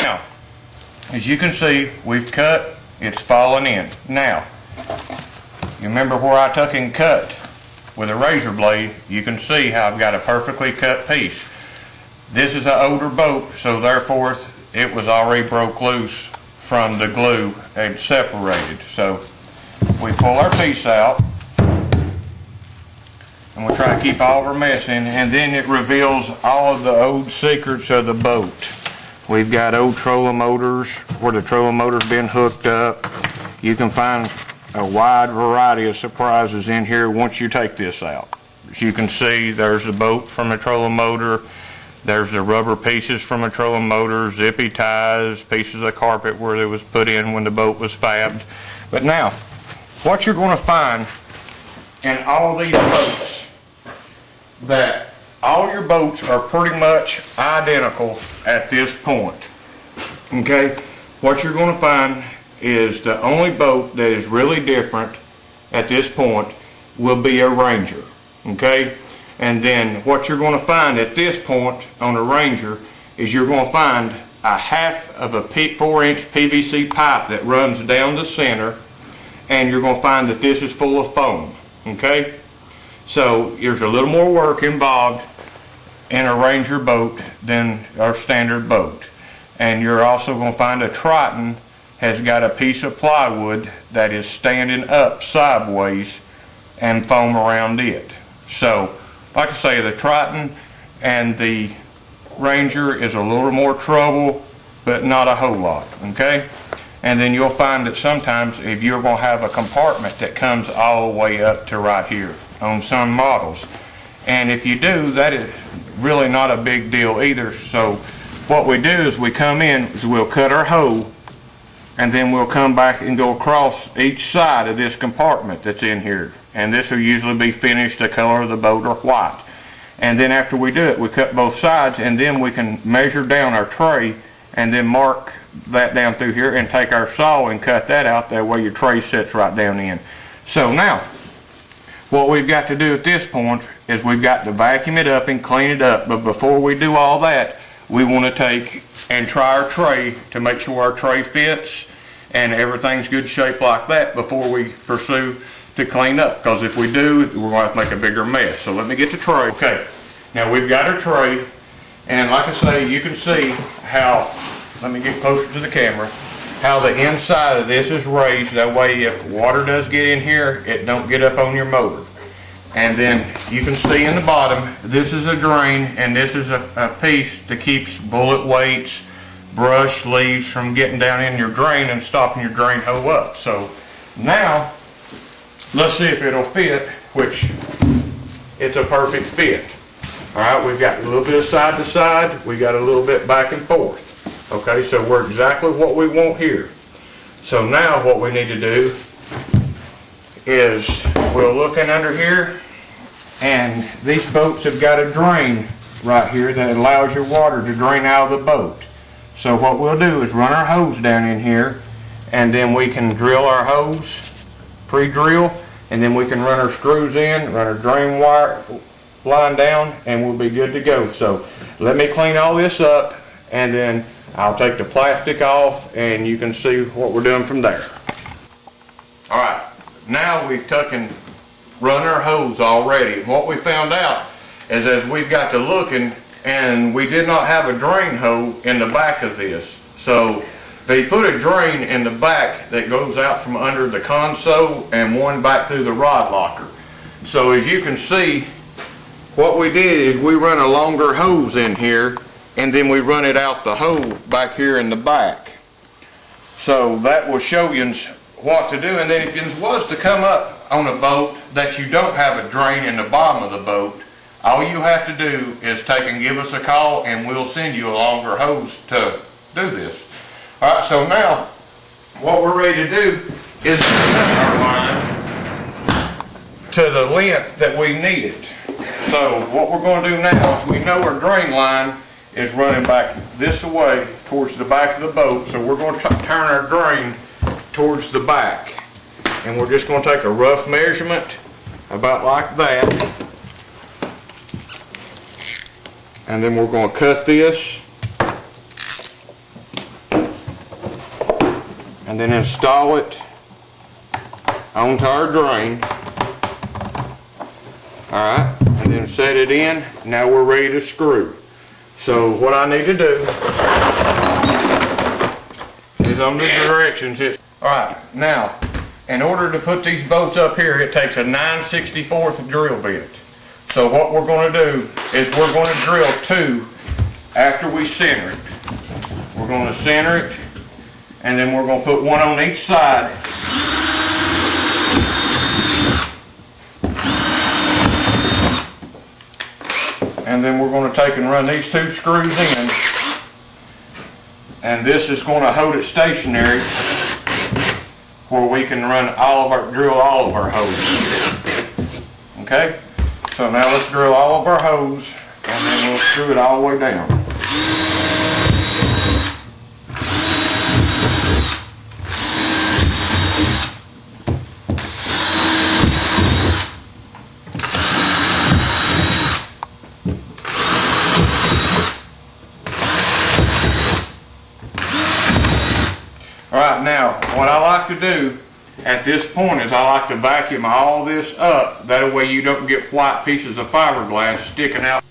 Now, as you can see, we've cut, it's fallen in. Now, you remember where I took and cut with a razor blade, you can see how I've got a perfectly cut piece. This is an older boat, so therefore it was already broke loose from the glue and separated. So we pull our piece out and we try to keep all of our mess in, and then it reveals all of the old secrets of the boat. We've got old trolling motors where the trolling motor's been hooked up. You can find a wide variety of surprises in here once you take this out. As you can see, there's the boat from a trolling motor, there's the rubber pieces from a trolling motor, zippy ties, pieces of carpet where it was put in when the boat was fabbed. But now, what you're going to find in all these boats, that all your boats are pretty much identical at this point. Okay? What you're going to find is the only boat that is really different at this point will be a Ranger. Okay? And then what you're going to find at this point on a Ranger is you're going to find a half of a 4-inch PVC pipe that runs down the center, and you're going to find that this is full of foam. Okay? So there's a little more work involved in a Ranger boat than our standard boat. And you're also going to find a Triton has got a piece of plywood that is standing up sideways and foam around it. So, like I say, the Triton and the Ranger is a little more trouble, but not a whole lot, okay? And then you'll find that sometimes if you're going to have a compartment that comes all the way up to right here on some models. And if you do, that is really not a big deal either. So what we do is we come in, is we'll cut our hole, and then we'll come back and go across each side of this compartment that's in here. And this will usually be finished the color of the boat or white. And then after we do it, we cut both sides, and then we can measure down our tray and then mark that down through here and take our saw and cut that out. That way your tray sits right down in. So now, what we've got to do at this point is we've got to vacuum it up and clean it up. But before we do all that, we want to take and try our tray to make sure our tray fits and everything's good shape like that before we pursue to clean up. Because if we do, we're going to have to make a bigger mess. So let me get the tray. Okay, now we've got our tray, and like I say, you can see how, let me get closer to the camera, how the inside of this is raised. That way if water does get in here, it don't get up on your motor. And then you can see in the bottom, this is a drain, and this is a piece that keeps bullet weights, brush, leaves from getting down in your drain and stopping your drain hole up. So now, let's see if it'll fit, which it's a perfect fit. Alright, we've got a little bit of side to side, we got a little bit back and forth. Okay, so we're exactly what we want here. So now what we need to do is we'll look in under here, and these boats have got a drain right here that allows your water to drain out of the boat. So what we'll do is run our hose down in here, and then we can drill our hose, pre-drill, and then we can run our screws in, run our drain wire line down, and we'll be good to go. So let me clean all this up, and then I'll take the plastic off, and you can see what we're doing from there. Alright, now we've run our hose already. What we found out is as we've got to looking, and we did not have a drain hole in the back of this. So they put a drain in the back that goes out from under the console and one back through the rod locker. So as you can see, what we did is we run a longer hose in here, and then we run it out the hole back here in the back. So that will show you what to do. And then if you was to come up on a boat that you don't have a drain in the bottom of the boat, all you have to do is take and give us a call, and we'll send you a longer hose to do this. Alright, so now what we're ready to do is cut our line to the length that we need it. So what we're going to do now is we know our drain line is running back this way towards the back of the boat, so we're going to turn our drain towards the back, and we're just going to take a rough measurement about like that, and then we're going to cut this and then install it onto our drain. Alright, and then set it in. Now we're ready to screw. So what I need to do is on the directions. Alright, now in order to put these bolts up here, it takes a 9/64 drill bit. So what we're going to do is we're going to drill 2 after we center it. We're going to center it, and then we're going to put 1 on each side. And then we're going to take and run these 2 screws in, and this is going to hold it stationary where we can drill all of our hoses. Okay? So now let's drill all of our hose, and then we'll screw it all the way down. Alright, now what I like to do at this point is I like to vacuum all this up. That way you don't get white pieces of fiberglass sticking out.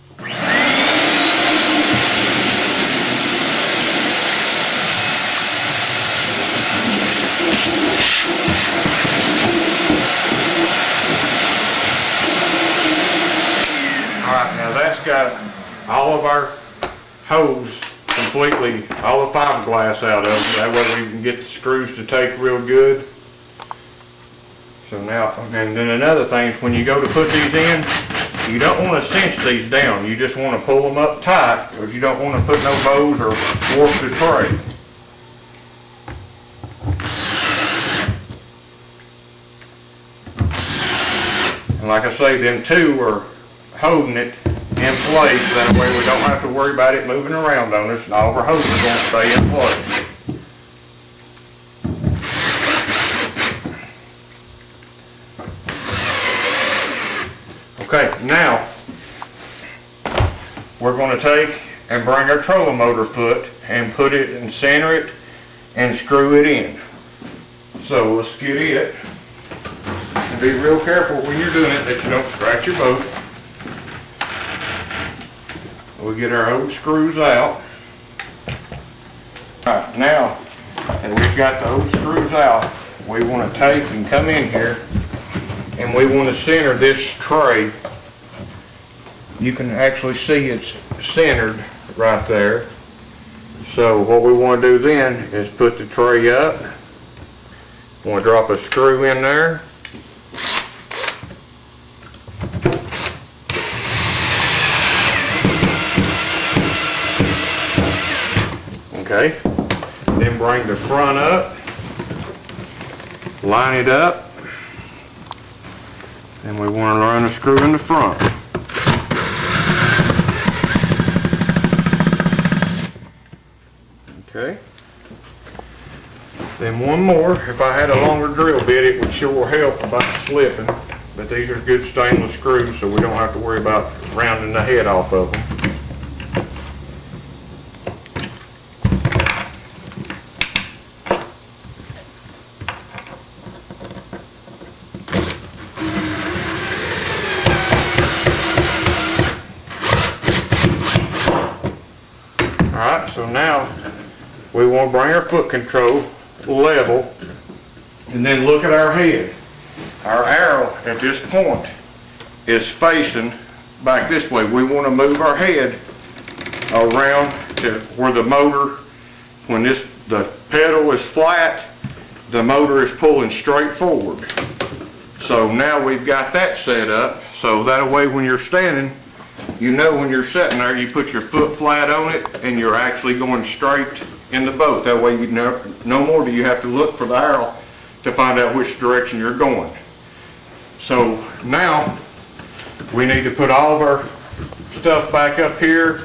Alright, now that's got all of our hose completely, all the fiberglass out of it. That way we can get the screws to take real good. So now, and then another thing is when you go to put these in, you don't want to cinch these down. You just want to pull them up tight, because you don't want to put no bows or warp the tray. And like I say, them 2 are holding it in place. That way we don't have to worry about it moving around on us, and all of our hoses are going to stay in place. Okay, now we're going to take and bring our trolling motor foot and put it and center it and screw it in. So let's get it, and be real careful when you're doing it that you don't scratch your boat. We get our old screws out. Alright, now that we've got the old screws out, we want to take and come in here, and we want to center this tray. You can actually see it's centered right there. So what we want to do then is put the tray up. We want to drop a screw in there. Okay. Then bring the front up. Line it up. And we want to run a screw in the front. Okay. Then one more. If I had a longer drill bit, it would sure help about slipping. But these are good stainless screws, so we don't have to worry about rounding the head off of them. Alright, so now we want to bring our foot control level, and then look at our head. Our arrow at this point is facing back this way. We want to move our head around to where the motor, when the pedal is flat, the motor is pulling straight forward. So now we've got that set up, so that way when you're standing, you know when you're sitting there, you put your foot flat on it and you're actually going straight in the boat. That way you know, no more do you have to look for the arrow to find out which direction you're going. So now we need to put all of our stuff back up here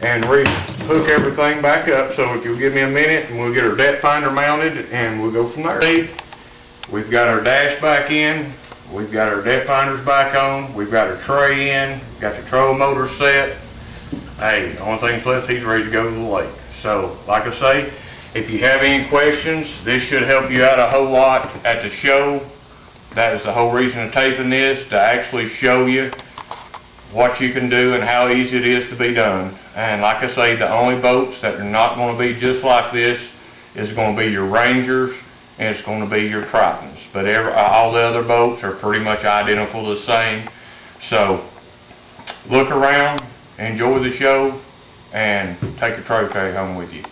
and hook everything back up. So if you'll give me a minute, and we'll get our depth finder mounted and we'll go from there. We've got our dash back in. We've got our depth finders back on. We've got our tray in. Got the trolling motor set. Hey, the only thing's left, he's ready to go to the lake. So, like I say, If you have any questions, this should help you out a whole lot at the show. That is the whole reason of taping this, to actually show you what you can do and how easy it is to be done. And like I say, the only boats that are not going to be just like this is going to be your Rangers and it's going to be your Tritons. But all the other boats are pretty much identical the same. So look around, enjoy the show, and take a trophy home with you.